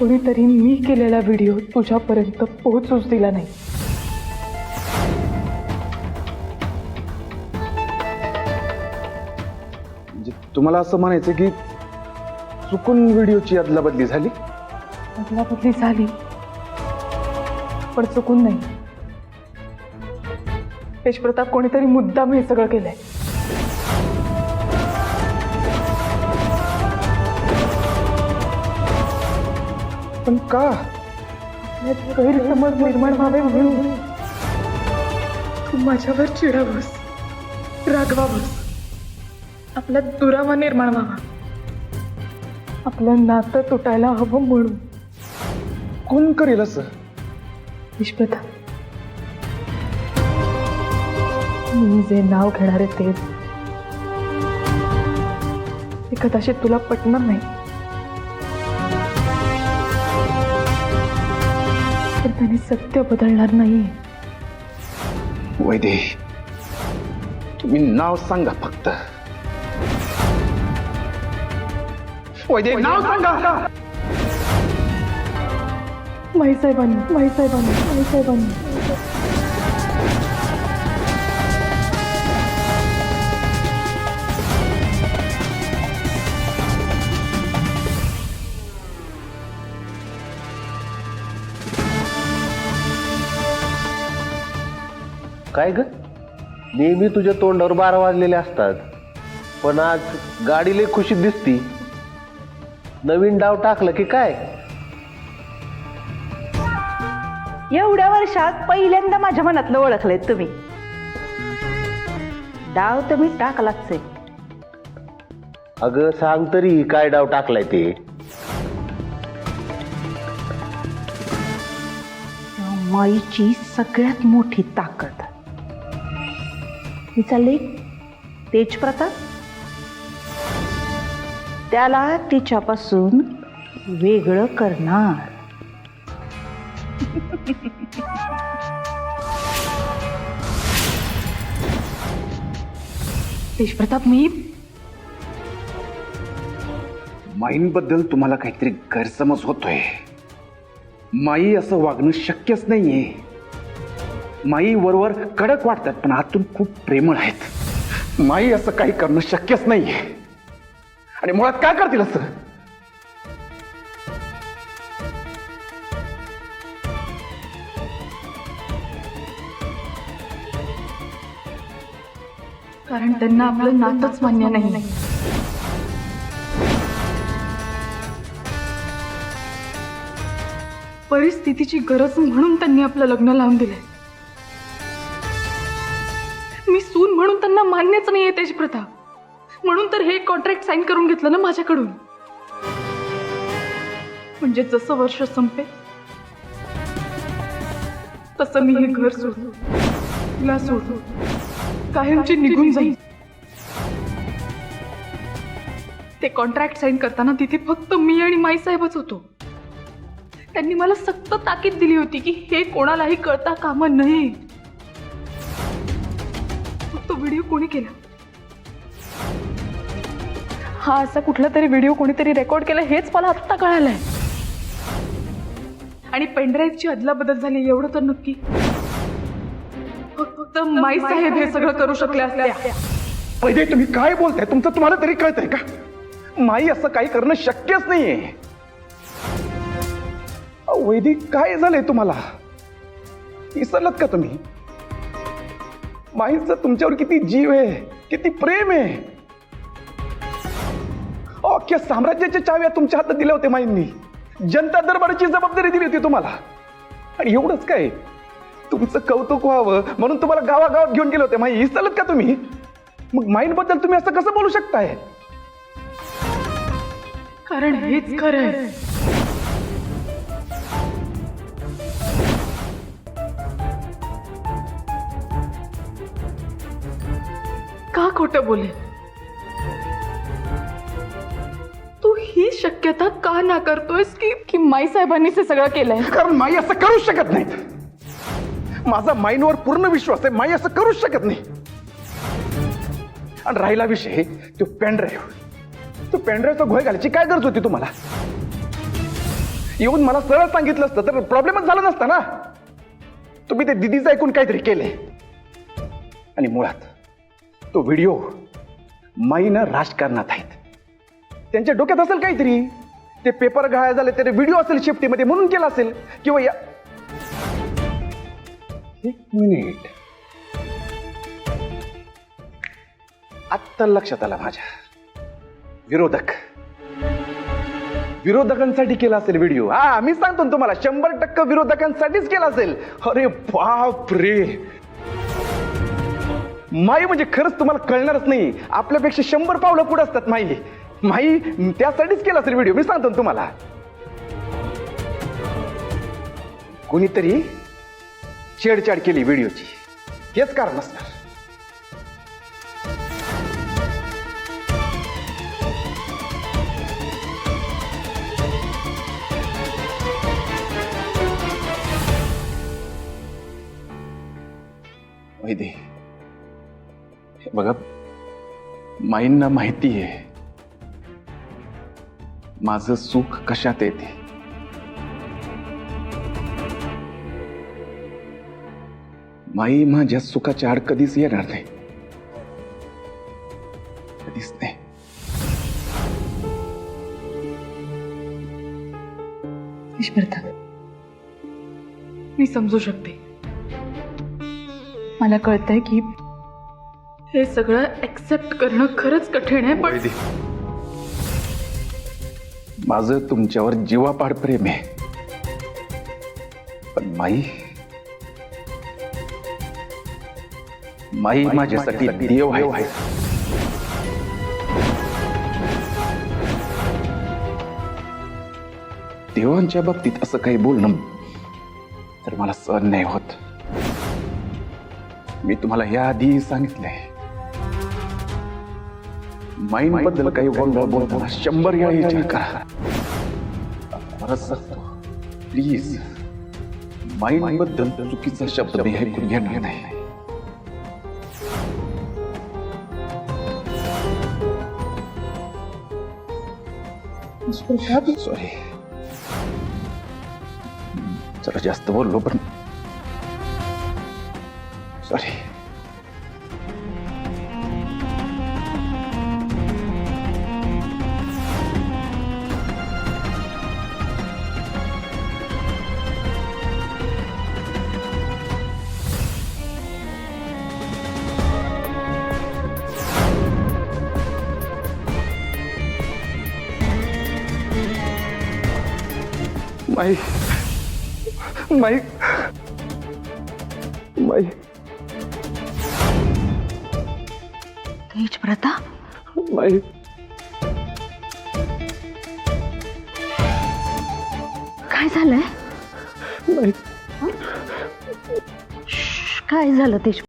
कोणीतरी मी केलेला व्हिडिओ तुझ्यापर्यंत पोहोचूच दिला नाही. म्हणजे तुम्हाला असं म्हणायचं की चुकून व्हिडिओची अदलाबदली झाली? अदलाबदली झाली पण चुकून नाही. तेजप्रताप कोणीतरी मुद्दाम हे सगळं केलंय. पण का? गैरसमज निर्माण व्हावे म्हणून तू माझ्यावर चिडावस, रागवावस, आपल्यात दुरावा निर्माण व्हावा, आपलं नातं तुटायला हवं म्हणून. कोण करेल असं? तेजप्रताप, मी जे नाव घेणार आहे ते कदाचित तुला पटणार नाही, पण त्याने सत्य बदलणार नाहीये. वैदे, तुम्ही नाव सांगा फक्त. वैदे, नाव सांगा. माईसाहेबांनी, माईसाहेबांनी, माईसाहेबांनी. काय ग, नेहमी तुझ्या तोंडावर 12 वाजलेले असतात, पण आज गाडी लई खुशीत दिसती. नवीन डाव टाकलं की काय? एवढ्या वर्षात पहिल्यांदा माझ्या मनातलं ओळखलंय तुम्ही. डाव तर मी टाकलाच आहे. अगं सांग तरी, काय डाव टाकलाय ते? माईची सगळ्यात मोठी ताकद तिचा लेक तेजप्रताप, त्याला तिच्यापासून वेगळं करणार. तेजप्रताप, मी माईंबद्दल तुम्हाला काहीतरी गैरसमज होतोय. माई असं वागणं शक्यच नाहीये. माई वरवर कडक वाटतात पण आतून खूप प्रेमळ आहेत. माई असं काही करणं शक्यच नाहीये. आणि मुळात काय करतील असं? कारण त्यांना आपलं नातंच मान्य नाही. परिस्थितीची गरज म्हणून त्यांनी आपलं लग्न लावून दिलंय. मी सून म्हणून त्यांना मान्यच नाहीये तेजप्रताप. म्हणून तर हे कॉन्ट्रॅक्ट साईन करून घेतलं ना माझ्याकडून. म्हणजे जसं वर्ष संपेल तसं मी हे घर सोडून, तिला सोडून कायमची निघून जाईल. ते कॉन्ट्रॅक्ट साईन करताना तिथे फक्त मी आणि माईसाहेबच होतो. त्यांनी मला सक्त ताकीद दिली होती की हे कोणालाही कळता कामा नये. तो व्हिडिओ कोणी केला? हा असा कुठला तरी व्हिडिओ कोणीतरी रेकॉर्ड केला हेच मला आत्ता कळालंय. आणि पेनड्राईव्हची अदलाबदल झाली एवढं तर नक्की. फक्त माईसाहेब हे सगळं करू शकले असत्या. पहिले तुम्ही काय बोलताय? तुमचं तुम्हाला तरी कळतंय का? माई असं काही करणं शक्यच नाहीये. वैदिक, काय झालंय तुम्हाला? विसरलात का तुम्ही? माईचं तुमच्यावर किती जीव आहे, किती प्रेम आहे. अख्ख्या साम्राज्याच्या चाव्या तुमच्या हातात दिल्या होत्या माईंनी. जनता दरबाराची जबाबदारी दिली होती तुम्हाला. आणि एवढंच काय, तुमचं कौतुक व्हावं म्हणून तुम्हाला गावागावात घेऊन गेले होते माई. विसरलात का तुम्ही? मग माईंबद्दल तुम्ही असं कसं बोलू शकताय? कारण हेच खरं आहे. का खोटं बोले? तू ही शक्यता का नाकारतोयस की माईसाहेबांनीच हे सगळं केलंय? कारण माई असं करू शकत नाहीत. माझा माईंवर पूर्ण विश्वास आहे. माई असं करूच शकत नाही. आणि राहिला विषय तो पेनड्राईव्ह, तो पेनड्राईव्हचा घोय घालायची काय गरज होती तुम्हाला? येऊन मला सरळ सांगितलं असतं तर प्रॉब्लेमच झाला नसता ना. तुम्ही ते दिदीचं ऐकून काहीतरी केले. आणि मुळात तो व्हिडिओ माईनं राजकारणात आहेत. त्यांच्या डोक्यात असेल काहीतरी. ते पेपर घाया झाले तरी व्हिडिओ असेल शेफ्टीमध्ये म्हणून केला असेल. किंवा एक मिनिट, आत्ता लक्षात आला माझ्या. विरोधकांसाठी केला असेल व्हिडिओ. हा, मी सांगतो ना तुम्हाला, 100% विरोधकांसाठीच केला असेल. अरे बाप रे, माई म्हणजे खरंच तुम्हाला कळणारच नाही. आपल्यापेक्षा 100 पावलं पुढे असतात माई त्यासाठीच केला असेल व्हिडिओ. मी सांगतो ना तुम्हाला, कोणीतरी छेडछाड केली व्हिडिओची, हेच कारण असणार. वैदे, हे बघा, माईंना माहिती आहे माझं सुख कशात येते. माई माझ्या सुखाच्या आड कधीच येणार नाही, कधीच नाही. ईश्वरता, मी समजू शकते. मला कळतंय की हे सगळं एक्सेप्ट करणं खरंच कठीण आहे, पण माझं तुमच्यावर जीवापाड प्रेम आहे. पण माई माझ्यासाठी देव आहे. देवांच्या बाबतीत असं काही बोलणं तर मला सहन नाही होत. मी तुम्हाला याआधी सांगितलंय, माईंबद्दल काही बोलताना 100 वेळा विचार करा. परत सांगतो, प्लीज माईंबद्दल चुकीचा शब्द मी ऐकून घेणार नाही. सॉरी, जरा जास्त बोललो, पण सॉरी. माई तेजप्रता, माई काय झालंय? माई काय झालं तेज?